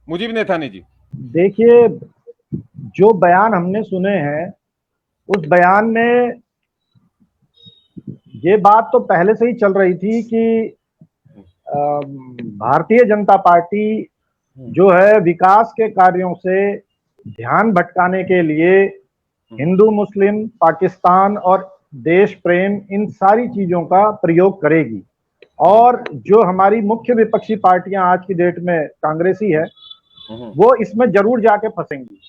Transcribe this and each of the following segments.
मुजीब नेथानी जी। देखिए, जो बयान हमने सुने हैं उस बयान में ये बात तो पहले से ही चल रही थी कि भारतीय जनता पार्टी जो है विकास के कार्यों से ध्यान भटकाने के लिए हिंदू मुस्लिम पाकिस्तान और देश प्रेम इन सारी चीजों का प्रयोग करेगी। और जो हमारी मुख्य विपक्षी पार्टियां आज की डेट में कांग्रेसी है वो इसमें जरूर जाके फंसेंगी।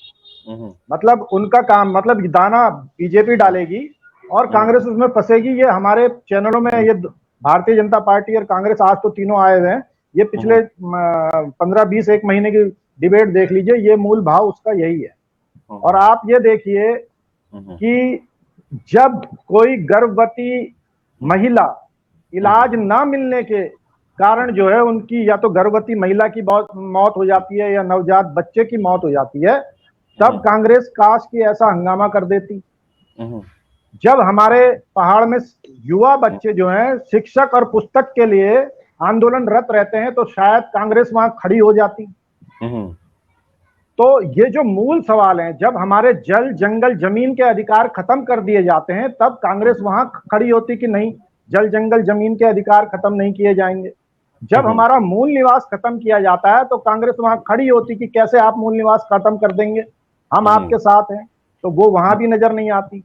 मतलब उनका काम, मतलब दाना बीजेपी डालेगी और कांग्रेस उसमें फंसेगी। ये हमारे चैनलों में ये भारतीय जनता पार्टी और कांग्रेस आज तो तीनों आए हुए हैं, ये पिछले 15-20 एक महीने की डिबेट देख लीजिए, ये मूल भाव उसका यही है। और आप ये देखिए कि जब कोई गर्भवती महिला इलाज ना मिलने के कारण जो है उनकी या तो गर्भवती महिला की मौत हो जाती है या नवजात बच्चे की मौत हो जाती है, तब कांग्रेस काश की ऐसा हंगामा कर देती। जब हमारे पहाड़ में युवा बच्चे जो हैं शिक्षक और पुस्तक के लिए आंदोलनरत रहते हैं तो शायद कांग्रेस वहां खड़ी हो जाती। तो ये जो मूल सवाल है, जब हमारे जल जंगल जमीन के अधिकार खत्म कर दिए जाते हैं तब कांग्रेस वहां खड़ी होती कि नहीं, जल जंगल जमीन के अधिकार खत्म नहीं किए जाएंगे। जब हमारा मूल निवास खत्म किया जाता है तो कांग्रेस वहां खड़ी होती कि कैसे आप मूल निवास खत्म कर देंगे, हम आपके साथ हैं। तो वो वहां भी नजर नहीं आती।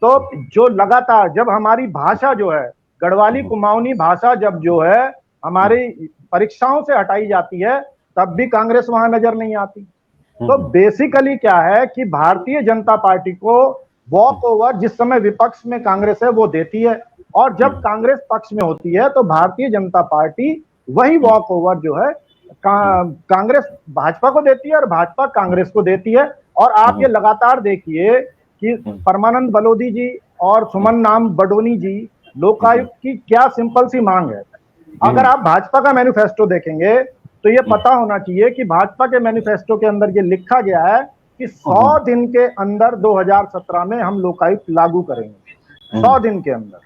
तो जो लगातार जब हमारी भाषा जो है गढ़वाली कुमाऊनी भाषा जब जो है हमारी परीक्षाओं से हटाई जाती है तब भी कांग्रेस वहां नजर नहीं आती। तो बेसिकली क्या है कि भारतीय जनता पार्टी को वॉक ओवर जिस समय विपक्ष में कांग्रेस है वो देती है, और जब कांग्रेस पक्ष में होती है तो भारतीय जनता पार्टी वही वॉक ओवर जो है कांग्रेस भाजपा को देती है और भाजपा कांग्रेस को देती है। और आप ये लगातार देखिए कि परमानंद बलोदी जी और सुमन नाम बडोनी जी, लोकायुक्त की क्या सिंपल सी मांग है। अगर आप भाजपा का मैनिफेस्टो देखेंगे तो ये पता होना चाहिए कि भाजपा के मैनिफेस्टो के अंदर ये लिखा गया है कि 100 दिन के अंदर 2017 में हम लोकायुक्त लागू करेंगे। 100 दिन के अंदर।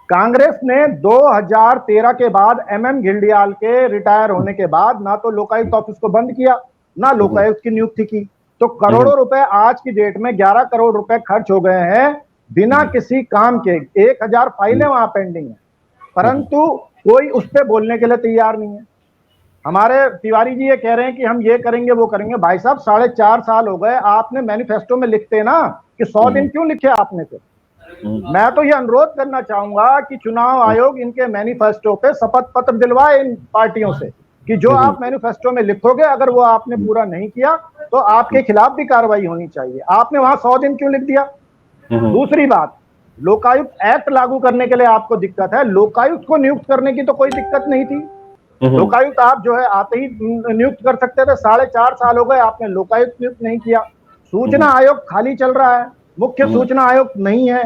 कांग्रेस ने 2013 के बाद एमएम घिल्डियाल के रिटायर होने के बाद ना तो लोकायुक्त ऑफिस को बंद किया ना लोकायुक्त की नियुक्ति की। तो करोड़ों रुपए आज की डेट में 11 करोड़ रुपए खर्च हो गए हैं बिना किसी काम के। 1000 फाइलें वहां पेंडिंग है, परंतु कोई उस पर बोलने के लिए तैयार नहीं है। हमारे तिवारी जी ये कह रहे हैं कि हम ये करेंगे वो करेंगे। भाई साहब 4.5 साल हो गए, आपने मैनिफेस्टो में लिखते ना कि 100 दिन क्यों लिखे आपने फिर? मैं तो ये अनुरोध करना चाहूंगा कि चुनाव आयोग इनके मैनिफेस्टो पे शपथ पत्र दिलवाए इन पार्टियों से कि जो आप मैनिफेस्टो में लिखोगे अगर वो आपने पूरा नहीं किया तो आपके खिलाफ भी कार्रवाई होनी चाहिए। आपने वहां 100 दिन क्यों लिख दिया? दूसरी बात, लोकायुक्त एक्ट लागू करने के लिए आपको दिक्कत है, लोकायुक्त को नियुक्त करने की तो कोई दिक्कत नहीं थी। लोकायुक्त आप जो है आते ही नियुक्त कर सकते थे। 4.5 साल हो गए, आपने लोकायुक्त नियुक्त नहीं किया। सूचना आयोग खाली चल रहा है, मुख्य सूचना आयोग नहीं है।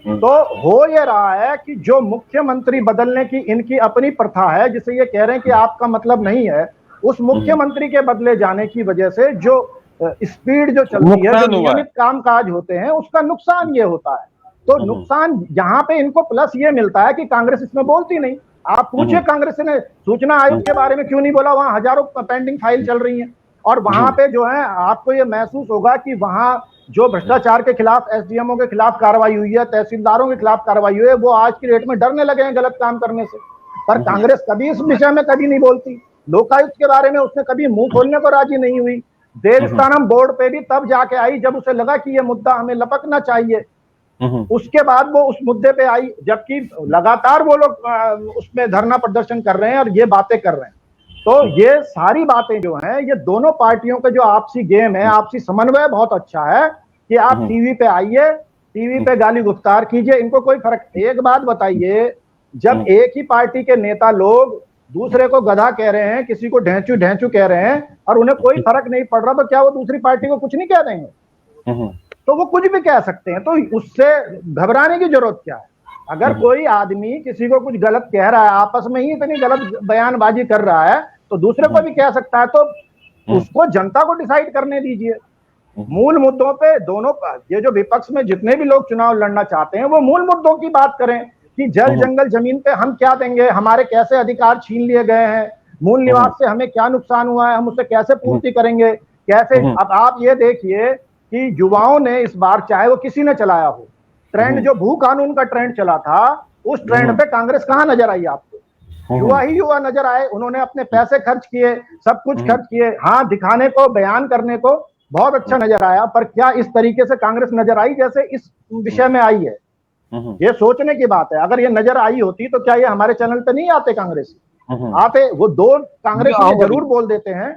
तो हो ये रहा है कि जो मुख्यमंत्री बदलने की इनकी अपनी प्रथा है, जिसे ये कह रहे हैं कि आपका मतलब नहीं है, उस मुख्यमंत्री के बदले जाने की वजह से जो स्पीड जो चलती है, जो नियमित कामकाज होते हैं, उसका नुकसान ये होता है। तो नुकसान यहाँ पे इनको प्लस ये मिलता है कि कांग्रेस इसमें बोलती नहीं। आप पूछिए कांग्रेस ने सूचना आयोग के बारे में क्यों नहीं बोला? वहां हजारों पेंडिंग फाइल चल रही हैं और वहां पे जो है आपको ये महसूस होगा कि वहां जो भ्रष्टाचार के खिलाफ एसडीएमओ के खिलाफ कार्रवाई हुई है, तहसीलदारों के खिलाफ कार्रवाई हुई है, वो आज की डेट में डरने लगे हैं गलत काम करने से। पर कांग्रेस कभी इस विषय में कभी नहीं बोलती। लोकायुक्त के बारे में उसने कभी मुंह खोलने को राजी नहीं हुई। देवस्थानम बोर्ड पे भी तब जाके आई जब उसे लगा कि ये मुद्दा हमें लपकना चाहिए, उसके बाद वो उस मुद्दे पे आई, जबकि लगातार वो लोग उसमें धरना प्रदर्शन कर रहे हैं और ये बातें कर रहे हैं। तो ये सारी बातें जो हैं, ये दोनों पार्टियों का जो आपसी गेम है, आपसी समन्वय बहुत अच्छा है कि आप टीवी पे आइए, टीवी पे गाली गुफ्तार कीजिए, इनको कोई फर्क। एक बात बताइए, जब एक ही पार्टी के नेता लोग दूसरे को गधा कह रहे हैं, किसी को ढेंचू ढेंचू कह रहे हैं और उन्हें कोई फर्क नहीं पड़ रहा, तो क्या वो दूसरी पार्टी को कुछ नहीं कह देंगे? तो वो कुछ भी कह सकते हैं। तो उससे घबराने की जरूरत क्या है? अगर कोई आदमी किसी को कुछ गलत कह रहा है, आपस में ही इतनी गलत बयानबाजी कर रहा है, तो दूसरे को भी कह सकता है। तो उसको जनता को डिसाइड करने दीजिए। मूल मुद्दों पे दोनों, ये जो विपक्ष में जितने भी लोग चुनाव लड़ना चाहते हैं वो मूल मुद्दों की बात करें कि जल जंगल जमीन पे हम क्या देंगे, हमारे कैसे अधिकार छीन लिए गए हैं, मूल निवास से हमें क्या नुकसान हुआ है, हम उससे कैसे पूर्ति करेंगे, कैसे। अब आप ये देखिए कि युवाओं ने इस बार, चाहे वो किसी ने चलाया हो, ट्रेंड जो भू कानून का ट्रेंड चला था, उस ट्रेंड पे कांग्रेस कहां नजर आई आपको? युवा ही युवा नजर आए। उन्होंने अपने पैसे खर्च किए, सब कुछ खर्च किए। हाँ, दिखाने को, बयान करने को बहुत अच्छा नजर आया, पर क्या इस तरीके से कांग्रेस नजर आई जैसे इस विषय में आई है? ये सोचने की बात है। अगर ये नजर आई होती तो क्या ये हमारे चैनल पे नहीं आते कांग्रेस? आते। वो दो कांग्रेस में जरूर बोल देते हैं,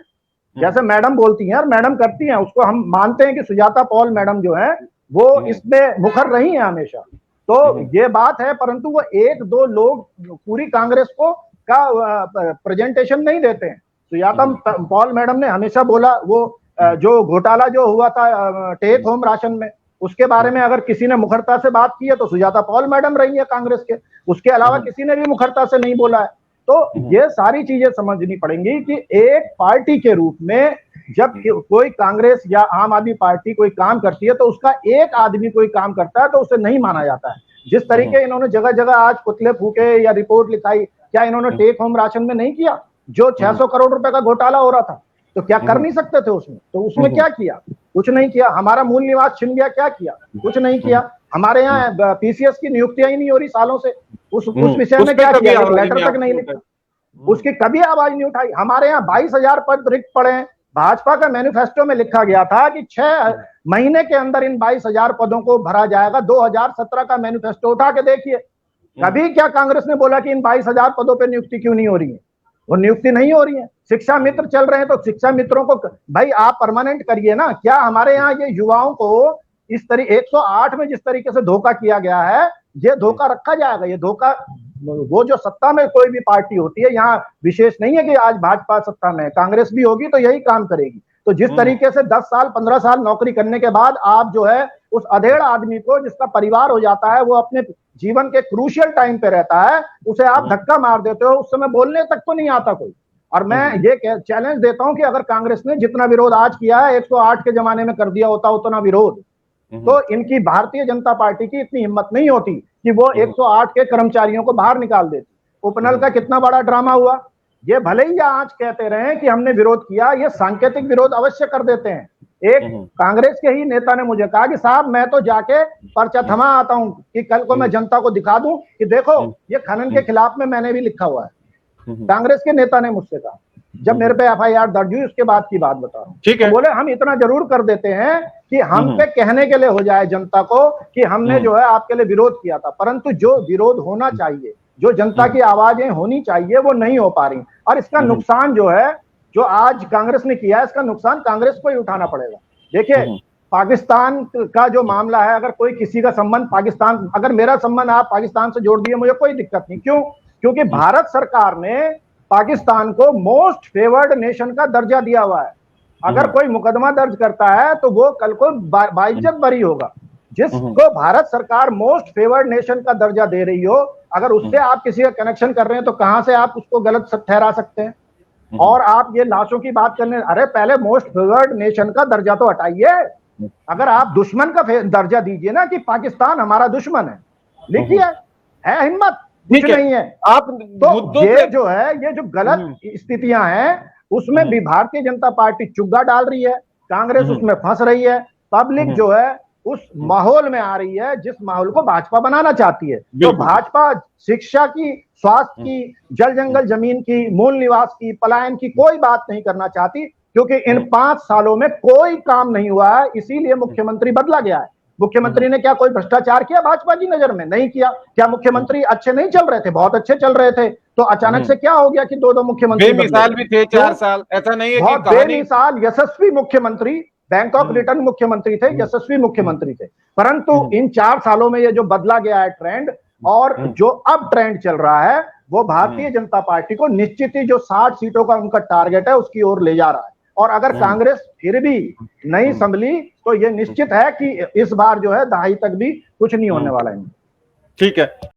जैसे मैडम बोलती हैं और मैडम करती हैं, उसको हम मानते हैं कि सुजाता पॉल मैडम जो है वो इसमें मुखर रही है हमेशा। तो ये बात है, परंतु वो एक दो लोग पूरी कांग्रेस को का प्रेजेंटेशन नहीं देते हैं। सुजाता पॉल मैडम ने हमेशा बोला, वो जो घोटाला जो हुआ था टेक होम राशन में, उसके बारे में अगर किसी ने मुखरता से बात की है तो सुजाता पॉल मैडम रही है कांग्रेस के, उसके अलावा किसी ने भी मुखरता से नहीं बोला है। तो ये सारी चीजें समझनी पड़ेंगी कि एक पार्टी के रूप में जब कोई कांग्रेस या आम आदमी पार्टी कोई काम करती है तो उसका एक आदमी कोई काम करता है तो उसे नहीं माना जाता है। जिस तरीके इन्होंने जगह जगह आज पुतले फूके या रिपोर्ट लिखाई, क्या इन्होंने टेक होम राशन में नहीं किया? जो 600 करोड़ रुपए का घोटाला हो रहा था, तो क्या कर नहीं सकते थे उसमें? तो उसमें क्या किया? कुछ नहीं किया। हमारा मूल निवास छिन गया, क्या किया? कुछ नहीं किया। हमारे यहाँ पीसीएस की नियुक्तियां ही नहीं हो रही सालों से, उस विषय में क्या किया? लेटर तक नहीं लिखा, उसकी कभी आवाज नहीं उठाई। हमारे यहाँ 22,000 पद रिक्त पड़े हैं। भाजपा का मैनिफेस्टो में लिखा गया था कि 6 महीने के अंदर इन 22,000 पदों को भरा जाएगा। 2017 का मैनिफेस्टो उठा के देखिए, कभी क्या कांग्रेस ने बोला कि इन 22,000 पदों पर नियुक्ति क्यों नहीं हो रही है? वो नियुक्ति नहीं हो रही है। शिक्षा मित्र चल रहे हैं तो शिक्षा मित्रों को भाई आप परमानेंट करिए ना। क्या हमारे यहाँ ये युवाओं को इस तरीके 108 में जिस तरीके से धोखा किया गया है, ये धोखा रखा जाएगा? ये धोखा, वो जो सत्ता में कोई भी पार्टी होती है, यहाँ विशेष नहीं है कि आज भाजपा सत्ता में, कांग्रेस भी होगी तो यही काम करेगी। तो जिस तरीके से 10 साल 15 साल नौकरी करने के बाद आप जो है उस अधेड़ आदमी को, जिसका परिवार हो जाता है, वो अपने जीवन के क्रूशियल टाइम पे रहता है, उसे आप धक्का मार देते हो, उस समय बोलने तक तो नहीं आता कोई। और मैं ये चैलेंज देता हूं कि अगर कांग्रेस ने जितना विरोध आज किया है 108 के जमाने में कर दिया होता उतना विरोध, तो इनकी भारतीय जनता पार्टी की इतनी हिम्मत नहीं होती कि वो 108 के कर्मचारियों को बाहर निकाल देती। उपनल का कितना बड़ा ड्रामा हुआ। ये भले ही आज कहते रहे कि हमने विरोध किया, ये सांकेतिक विरोध अवश्य कर देते हैं। एक कांग्रेस के ही नेता ने मुझे कहा कि साहब मैं तो जाके पर्चा थमा आता हूं कि कल को मैं जनता को दिखा दूं कि देखो ये खनन के खिलाफ में मैंने भी लिखा हुआ है। कांग्रेस के नेता ने मुझसे कहा, जब मेरे पे एफआईआर दर्ज हुई उसके बाद की बात बता रहा हूं। ठीक है, तो बोले हम इतना जरूर कर देते हैं कि हम पे कहने के लिए हो जाए जनता को कि हमने जो है आपके लिए विरोध किया था, परंतु जो विरोध होना चाहिए, जो जनता की आवाजें होनी चाहिए, वो नहीं हो पा रही। और इसका नुकसान जो है, जो आज कांग्रेस ने किया है, इसका नुकसान कांग्रेस को ही उठाना पड़ेगा। देखिए, पाकिस्तान का जो मामला है, अगर कोई किसी का संबंध पाकिस्तान, अगर मेरा संबंध आप पाकिस्तान से जोड़ दिए, मुझे कोई दिक्कत नहीं। क्यों? क्योंकि भारत सरकार ने पाकिस्तान को मोस्ट फेवर्ड नेशन का दर्जा दिया हुआ है। अगर कोई मुकदमा दर्ज करता है तो वो कल को बाइज्जत बरी होगा। जिसको भारत सरकार मोस्ट फेवर्ड नेशन का दर्जा दे रही हो, अगर उससे आप किसी का कनेक्शन कर रहे हैं तो कहां से आप उसको गलत ठहरा सकते हैं? और आप ये लाशों की बात करने, अरे पहले मोस्ट फेवर्ड नेशन का दर्जा तो हटाइए। अगर आप दुश्मन का दर्जा दीजिए ना कि पाकिस्तान हमारा दुश्मन है, लिखिए, है हिम्मत, कुछ नहीं है। आप तो ये जो है, ये जो गलत स्थितियां हैं, उसमें भी भारतीय जनता पार्टी चुग्गा डाल रही है, कांग्रेस उसमें फंस रही है, पब्लिक जो है उस माहौल में आ रही है जिस माहौल को भाजपा बनाना चाहती है। तो भाजपा शिक्षा की, स्वास्थ्य की, जल जंगल जमीन की, मूल निवास की, पलायन की कोई बात नहीं करना चाहती, क्योंकि इन 5 सालों में कोई काम नहीं हुआ है, इसीलिए मुख्यमंत्री बदला गया है। मुख्यमंत्री ने क्या कोई भ्रष्टाचार किया भाजपा की नजर में? नहीं किया। क्या मुख्यमंत्री अच्छे नहीं चल रहे थे? बहुत अच्छे चल रहे थे। तो अचानक से क्या हो गया कि 2-2 मुख्यमंत्री बेमिसाल भी थे 4 साल, ऐसा नहीं है कि बेमिसाल यशस्वी मुख्यमंत्री, बैंकॉक रिटर्न मुख्यमंत्री थे, यशस्वी मुख्यमंत्री थे। परंतु इन 4 सालों में ये जो बदला गया है ट्रेंड, और जो अब ट्रेंड चल रहा है, वो भारतीय जनता पार्टी को निश्चित ही जो 60 सीटों का उनका टारगेट है उसकी ओर ले जा रहा है। और अगर कांग्रेस फिर भी नहीं संभली तो ये निश्चित है कि इस बार जो है दहाई तक भी कुछ नहीं होने वाला है। ठीक है।